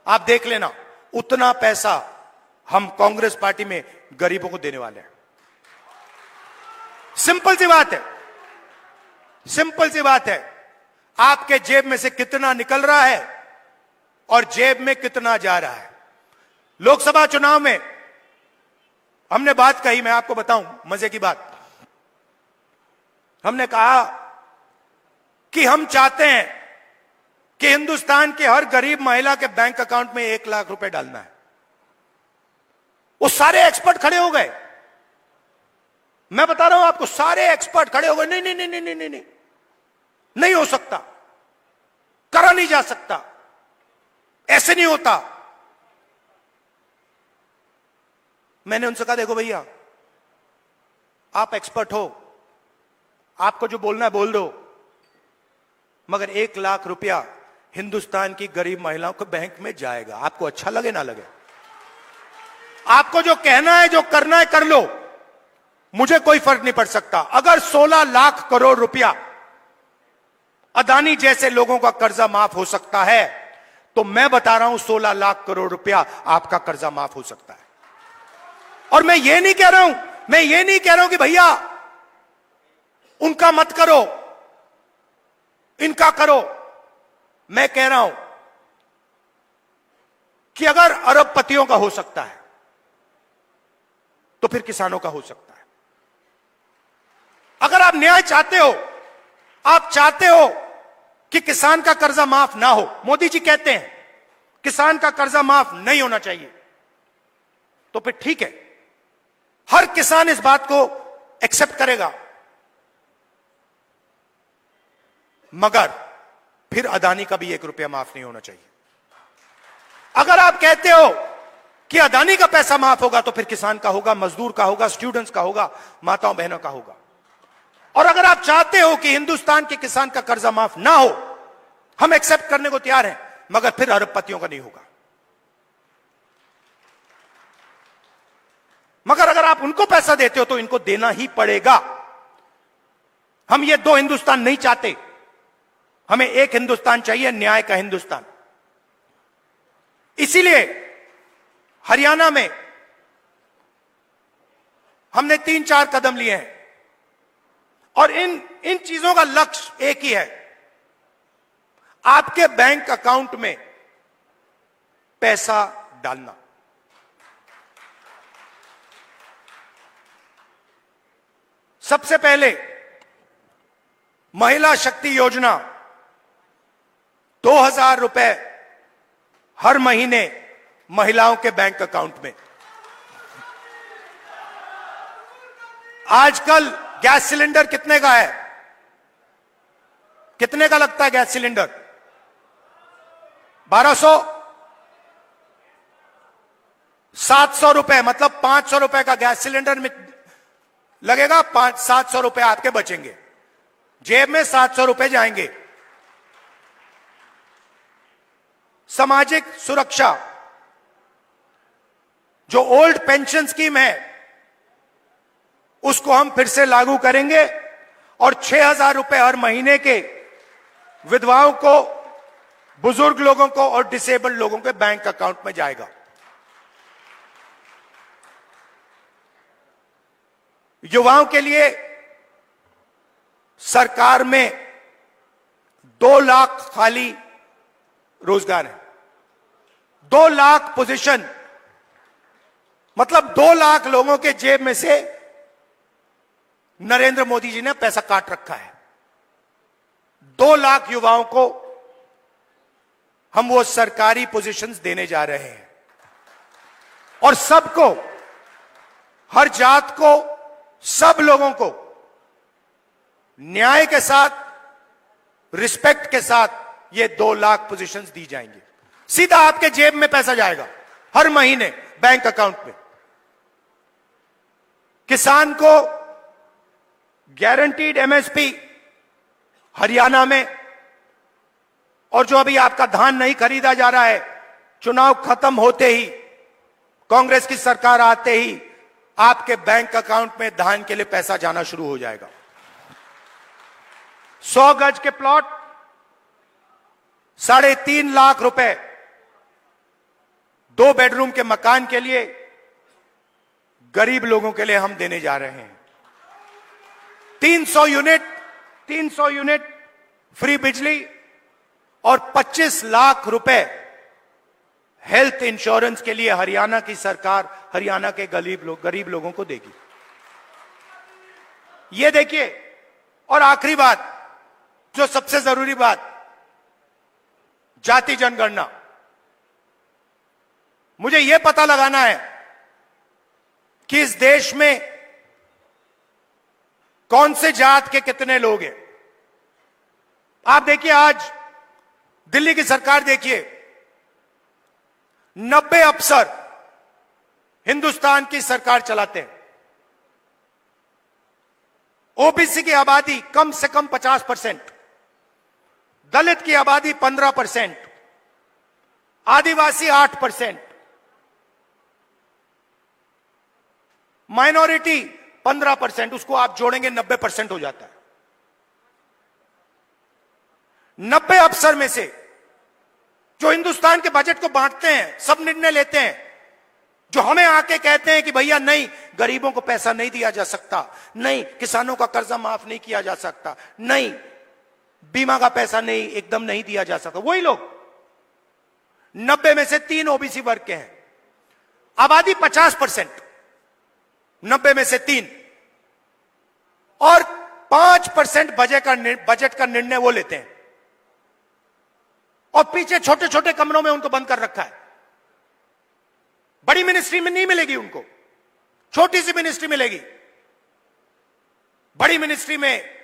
S7: आप देख लेना, उतना पैसा हम कांग्रेस पार्टी में गरीबों को देने वाले हैं। सिंपल सी बात है, सिंपल सी बात है। आपके जेब में से कितना निकल रहा है और जेब में कितना जा रहा है। लोकसभा चुनाव में हमने बात कही, मैं आपको बताऊं मजे की बात। हमने कहा कि हम चाहते हैं कि हिंदुस्तान के हर गरीब महिला के बैंक अकाउंट में 1 लाख रुपए डालना है। वो सारे एक्सपर्ट खड़े हो गए, मैं बता रहा हूं आपको, सारे एक्सपर्ट खड़े हो गए, नहीं नहीं नहीं नहीं नहीं नहीं नहीं हो सकता। करा नहीं जा सकता, ऐसे नहीं होता। मैंने उनसे कहा देखो भैया, आप एक्सपर्ट हो, आपको जो बोलना है बोल दो, मगर 1 लाख रुपया हिंदुस्तान की गरीब महिलाओं के बैंक में जाएगा। आपको अच्छा लगे ना लगे, आपको जो कहना है, जो करना है कर लो, मुझे कोई फर्क नहीं पड़ सकता। अगर 16 लाख करोड़ रुपया अदानी जैसे लोगों का कर्जा माफ हो सकता है, तो मैं बता रहा हूं 16 लाख करोड़ रुपया आपका कर्जा माफ हो सकता है। और मैं ये नहीं कह रहा हूं कि भैया उनका मत करो, इनका करो। मैं कह रहा हूं कि अगर अरबपतियों का हो सकता है तो फिर किसानों का हो सकता है। अगर आप न्याय चाहते हो, आप चाहते हो कि किसान का कर्जा माफ ना हो, मोदी जी कहते हैं किसान का कर्जा माफ नहीं होना चाहिए, तो फिर ठीक है, हर किसान इस बात को एक्सेप्ट करेगा, मगर फिर अदानी का भी 1 रुपया माफ नहीं होना चाहिए। अगर आप कहते हो कि अदानी का पैसा माफ होगा, तो फिर किसान का होगा, मजदूर का होगा, स्टूडेंट्स का होगा, माताओं बहनों का होगा। और अगर आप चाहते हो कि हिंदुस्तान के किसान का कर्जा माफ ना हो, हम एक्सेप्ट करने को तैयार हैं, मगर फिर अरबपतियों का नहीं होगा। मगर अगर आप उनको पैसा देते हो तो इनको देना ही पड़ेगा। हम ये 2 हिंदुस्तान नहीं चाहते, हमें एक हिंदुस्तान चाहिए, न्याय का हिंदुस्तान। इसीलिए हरियाणा में हमने 3-4 कदम लिए हैं, और इन चीजों का लक्ष्य एक ही है, आपके बैंक अकाउंट में पैसा डालना। सबसे पहले महिला शक्ति योजना, 2000 रुपए हर महीने महिलाओं के बैंक अकाउंट में। आजकल गैस सिलेंडर कितने का है? कितने का लगता है गैस सिलेंडर? 1200, 700 रुपए, मतलब 500 रुपए का गैस सिलेंडर में लगेगा, 700 रुपए आपके बचेंगे, जेब में 700 रुपए जाएंगे। सामाजिक सुरक्षा, जो ओल्ड पेंशन स्कीम है, उसको हम फिर से लागू करेंगे, और 6000 रुपए हर महीने के विधवाओं को, बुजुर्ग लोगों को और डिसेबल्ड लोगों के बैंक अकाउंट में जाएगा। युवाओं के लिए सरकार में 2 लाख खाली रोजगार है, 2 लाख पोजीशन, मतलब 2 लाख लोगों के जेब में से नरेंद्र मोदी जी ने पैसा काट रखा है। 2 लाख युवाओं को हम वो सरकारी पोजीशंस देने जा रहे हैं, और सबको, हर जात को, सब लोगों को न्याय के साथ, रिस्पेक्ट के साथ ये 2 लाख पोजीशंस दी जाएंगी। सीधा आपके जेब में पैसा जाएगा हर महीने बैंक अकाउंट में। किसान को गारंटीड एमएसपी हरियाणा में, और जो अभी आपका धान नहीं खरीदा जा रहा है, चुनाव खत्म होते ही, कांग्रेस की सरकार आते ही आपके बैंक अकाउंट में धान के लिए पैसा जाना शुरू हो जाएगा। 100 गज के प्लॉट 3.5 लाख रुपए, 2 बेडरूम के मकान के लिए गरीब लोगों के लिए हम देने जा रहे हैं। 300 यूनिट फ्री बिजली, और 25 लाख रुपए हेल्थ इंश्योरेंस के लिए हरियाणा की सरकार हरियाणा के गरीब लोगों को देगी। ये देखिए, और आखिरी बात, जो सबसे जरूरी बात, जाति जनगणना। मुझे यह पता लगाना है कि इस देश में कौन से जात के कितने लोग हैं। आप देखिए, आज दिल्ली की सरकार देखिए, 90 अफसर हिंदुस्तान की सरकार चलाते हैं। ओबीसी की आबादी कम से कम 50%, दलित की आबादी 15%, आदिवासी 8%, माइनॉरिटी 15%, उसको आप जोड़ेंगे 90% हो जाता है। 90 अफसर में से जो हिंदुस्तान के बजट को बांटते हैं, सब निर्णय लेते हैं, जो हमें आके कहते हैं कि भैया नहीं, गरीबों को पैसा नहीं दिया जा सकता, नहीं किसानों का कर्जा माफ नहीं किया जा सकता, नहीं बीमा का पैसा नहीं एकदम नहीं दिया जा सकता, वही लोग 90 में से 3 ओबीसी वर्ग के हैं। आबादी 50%, 90 में से 3 और 5% बजट का निर्णय वो लेते हैं और पीछे छोटे छोटे कमरों में उनको बंद कर रखा है। बड़ी मिनिस्ट्री में नहीं मिलेगी उनको, छोटी सी मिनिस्ट्री मिलेगी। बड़ी मिनिस्ट्री में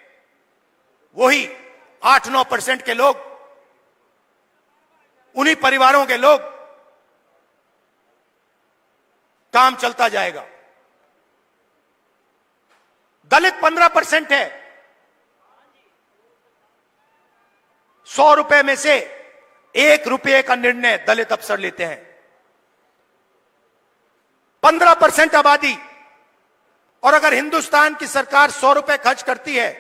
S7: वही 8-9% के लोग, उन्हीं परिवारों के लोग, काम चलता जाएगा। दलित 15% है, 100 रुपए में से 1 रुपये का निर्णय दलित अफसर लेते हैं। 15% आबादी, और अगर हिंदुस्तान की सरकार 100 रुपए खर्च करती है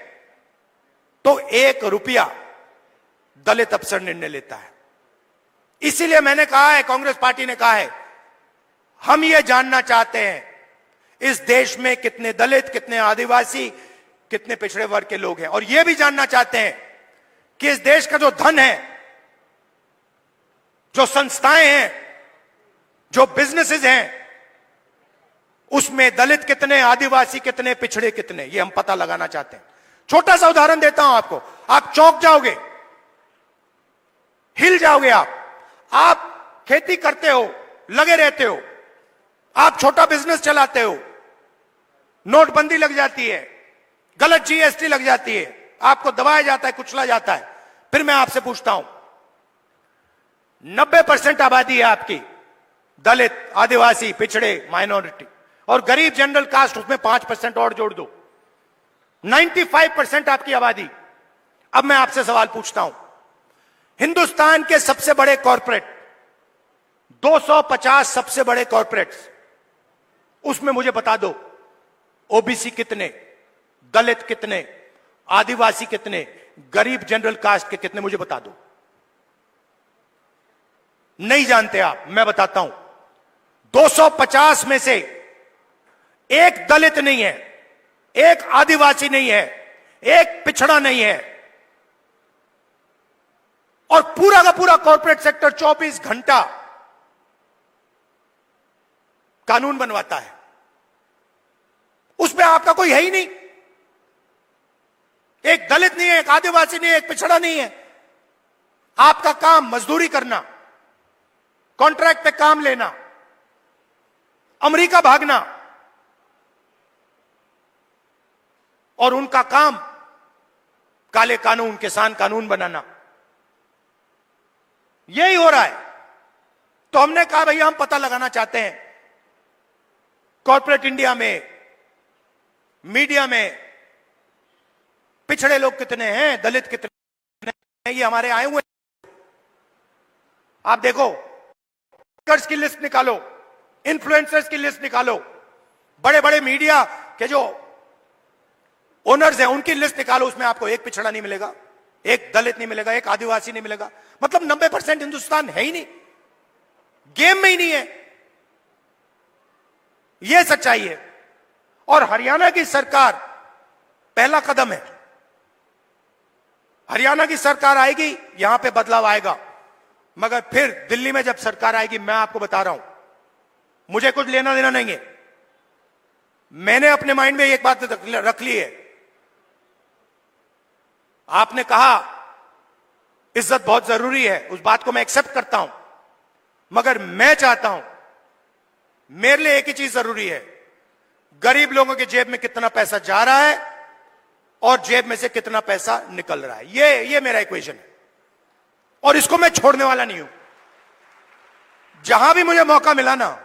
S7: तो 1 रुपया दलित अफसर निर्णय लेता है। इसीलिए मैंने कहा है, कांग्रेस पार्टी ने कहा है, हम ये जानना चाहते हैं इस देश में कितने दलित, कितने आदिवासी, कितने पिछड़े वर्ग के लोग हैं, और यह भी जानना चाहते हैं कि इस देश का जो धन है, जो संस्थाएं हैं, जो बिजनेसेस हैं, उसमें दलित कितने, आदिवासी कितने, पिछड़े कितने, ये हम पता लगाना चाहते हैं। छोटा सा उदाहरण देता हूं आपको, आप चौंक जाओगे, हिल जाओगे। आप खेती करते हो, लगे रहते हो, आप छोटा बिजनेस चलाते हो, नोटबंदी लग जाती है, गलत जीएसटी लग जाती है, आपको दबाया जाता है, कुचला जाता है। फिर मैं आपसे पूछता हूं, 90% आबादी है आपकी, दलित, आदिवासी, पिछड़े, माइनॉरिटी, और गरीब जनरल कास्ट, उसमें 5% और जोड़ दो, 95% आपकी आबादी। अब मैं आपसे सवाल पूछता हूं, हिंदुस्तान के सबसे बड़े कॉर्पोरेट, 250 सबसे बड़े कॉर्पोरेट्स, उसमें मुझे बता दो ओबीसी कितने, दलित कितने, आदिवासी कितने, गरीब जनरल कास्ट के कितने, मुझे बता दो। नहीं जानते आप, मैं बताता हूं। 250 में से एक दलित नहीं है, एक आदिवासी नहीं है, एक पिछड़ा नहीं है, और पूरा का पूरा कॉर्पोरेट सेक्टर 24 घंटा कानून बनवाता है। उसमें आपका कोई है ही नहीं, एक दलित नहीं है, एक आदिवासी नहीं है, एक पिछड़ा नहीं है। आपका काम मजदूरी करना, कॉन्ट्रैक्ट पे काम लेना, अमेरिका भागना, और उनका काम काले कानून, किसान कानून बनाना, यही हो रहा है। तो हमने कहा भैया हम पता लगाना चाहते हैं कॉर्पोरेट इंडिया में, मीडिया में पिछड़े लोग कितने हैं, दलित कितने हैं, ये हमारे आए हुए। आप देखो, स्पीकर्स की लिस्ट निकालो, इन्फ्लुएंसर्स की लिस्ट निकालो, बड़े बड़े मीडिया के जो ओनर्स हैं उनकी लिस्ट निकालो, उसमें आपको एक पिछड़ा नहीं मिलेगा, एक दलित नहीं मिलेगा, एक आदिवासी नहीं मिलेगा। मतलब 90% हिंदुस्तान है ही नहीं, गेम में ही नहीं है। यह सच्चाई है। और हरियाणा की सरकार पहला कदम है। हरियाणा की सरकार आएगी, यहां पे बदलाव आएगा, मगर फिर दिल्ली में जब सरकार आएगी, मैं आपको बता रहा हूं, मुझे कुछ लेना देना नहीं है। मैंने अपने माइंड में एक बात रख ली है। आपने कहा इज्जत बहुत जरूरी है, उस बात को मैं एक्सेप्ट करता हूं, मगर मैं चाहता हूं, मेरे लिए एक ही चीज जरूरी है, गरीब लोगों की जेब में कितना पैसा जा रहा है और जेब में से कितना पैसा निकल रहा है। ये मेरा इक्वेशन है। और इसको मैं छोड़ने वाला नहीं हूं। जहां भी मुझे मौका मिला ना,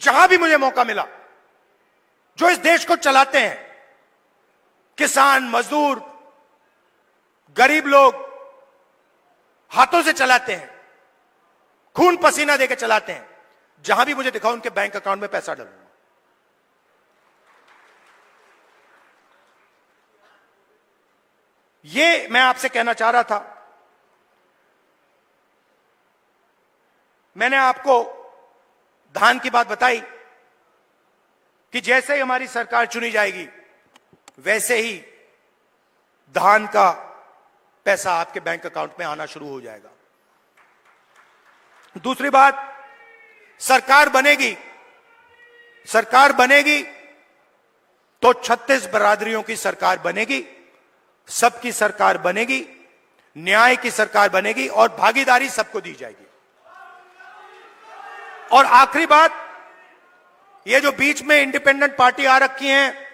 S7: जहां भी मुझे मौका मिला, जो इस देश को चलाते हैं, किसान, मजदूर, गरीब लोग हाथों से चलाते हैं, खून पसीना देकर चलाते हैं, जहां भी मुझे दिखाओ उनके बैंक अकाउंट में पैसा डालूंगा। ये मैं आपसे कहना चाह रहा था। मैंने आपको धान की बात बताई कि जैसे ही हमारी सरकार चुनी जाएगी वैसे ही धान का पैसा आपके बैंक अकाउंट में आना शुरू हो जाएगा। दूसरी बात, सरकार बनेगी तो 36 बरादरियों की सरकार बनेगी, सबकी सरकार बनेगी, न्याय की सरकार बनेगी और भागीदारी सबको दी जाएगी। और आखिरी बात, ये जो बीच में इंडिपेंडेंट पार्टी आ रखी हैं,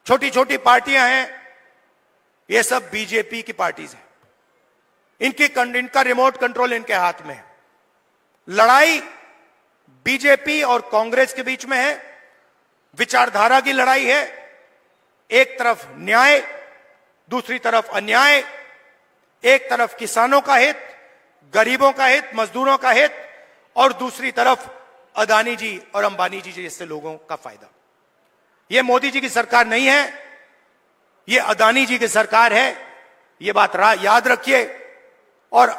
S7: छोटी छोटी पार्टियां हैं, ये सब बीजेपी की पार्टीज हैं। इनका रिमोट कंट्रोल इनके हाथ में है। लड़ाई बीजेपी और कांग्रेस के बीच में है, विचारधारा की लड़ाई है। एक तरफ न्याय, दूसरी तरफ अन्याय, एक तरफ किसानों का हित, गरीबों का हित, मजदूरों का हित, और दूसरी तरफ अदानी जी और अंबानी जी जैसे लोगों का फायदा। यह मोदी जी की सरकार नहीं है, यह अदानी जी की सरकार है। यह बात याद रखिए। और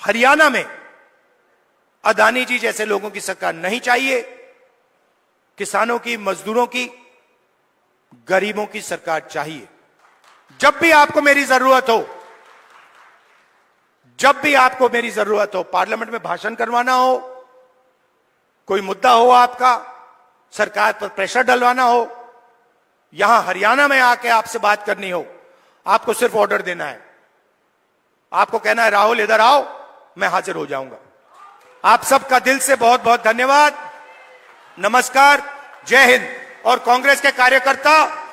S7: हरियाणा में अदानी जी जैसे लोगों की सरकार नहीं चाहिए। किसानों की, मजदूरों की, गरीबों की सरकार चाहिए। जब भी आपको मेरी जरूरत हो, पार्लियामेंट में भाषण करवाना हो, कोई मुद्दा हो आपका, सरकार पर प्रेशर डलवाना हो, यहां हरियाणा में आके आपसे बात करनी हो, आपको सिर्फ ऑर्डर देना है। आपको कहना है राहुल इधर आओ, मैं हाजिर हो जाऊंगा। आप सबका दिल से बहुत बहुत धन्यवाद। नमस्कार, जय हिंद। और कांग्रेस के कार्यकर्ता,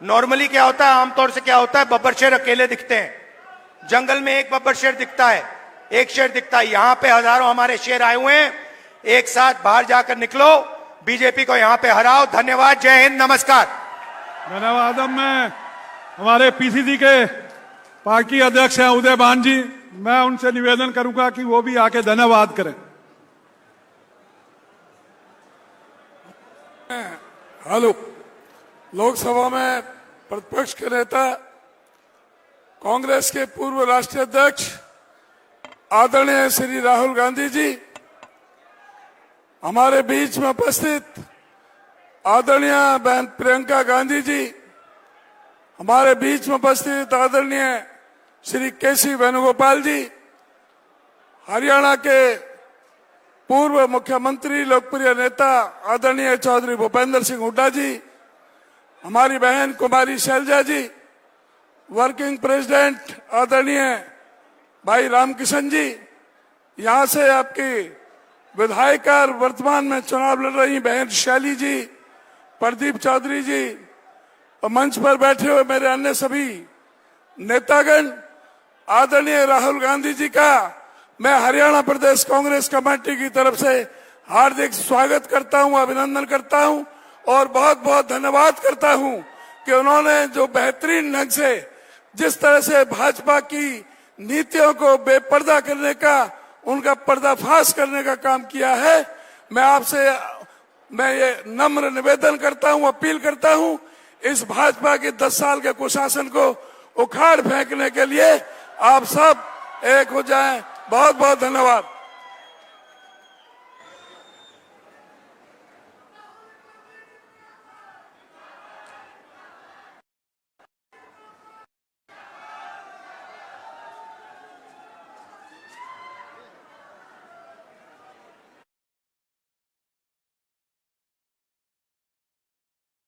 S7: नॉर्मली क्या होता है, आमतौर से क्या होता है, बब्बर शेर अकेले दिखते हैं। जंगल में एक बब्बर शेर दिखता है, एक शेर दिखता है। यहां पे हजारों हमारे शेर आए हुए हैं। एक साथ बाहर जाकर निकलो, बीजेपी को यहां पे हराओ। धन्यवाद, जय हिंद, नमस्कार।
S1: धन्यवाद। मैं हमारे पीसीसी के पार्टी अध्यक्ष हैं उदय भान जी, मैं उनसे निवेदन करूंगा कि वो भी आके धन्यवाद करें।
S8: हेलो, लोकसभा में प्रतिपक्ष के नेता, कांग्रेस के पूर्व राष्ट्रीय अध्यक्ष आदरणीय श्री राहुल गांधी जी, हमारे बीच में उपस्थित आदरणीय बहन प्रियंका गांधी जी, हमारे बीच में उपस्थित आदरणीय श्री केसी वेणुगोपाल जी, हरियाणा के पूर्व मुख्यमंत्री, लोकप्रिय नेता आदरणीय चौधरी भूपेंद्र सिंह हुड्डा जी, हमारी बहन कुमारी शैलजा जी, वर्किंग प्रेसिडेंट आदरणीय भाई रामकिशन जी, यहां से आपकी विधायक और वर्तमान में चुनाव लड़ रही बहन शैली जी, प्रदीप चौधरी जी, और मंच पर बैठे हुए मेरे अन्य सभी नेतागण, आदरणीय राहुल गांधी जी का मैं हरियाणा प्रदेश कांग्रेस कमेटी की तरफ से हार्दिक स्वागत करता हूं, अभिनंदन करता हूं और बहुत बहुत धन्यवाद करता हूं कि उन्होंने जो बेहतरीन ढंग से, जिस तरह से भाजपा की नीतियों को बेपर्दा करने का, उनका पर्दाफाश करने का काम किया है। मैं ये नम्र निवेदन करता हूं, अपील करता हूं, इस भाजपा के 10 साल के कुशासन को उखाड़ फेंकने के लिए आप सब एक हो जाएं। बहुत बहुत धन्यवाद।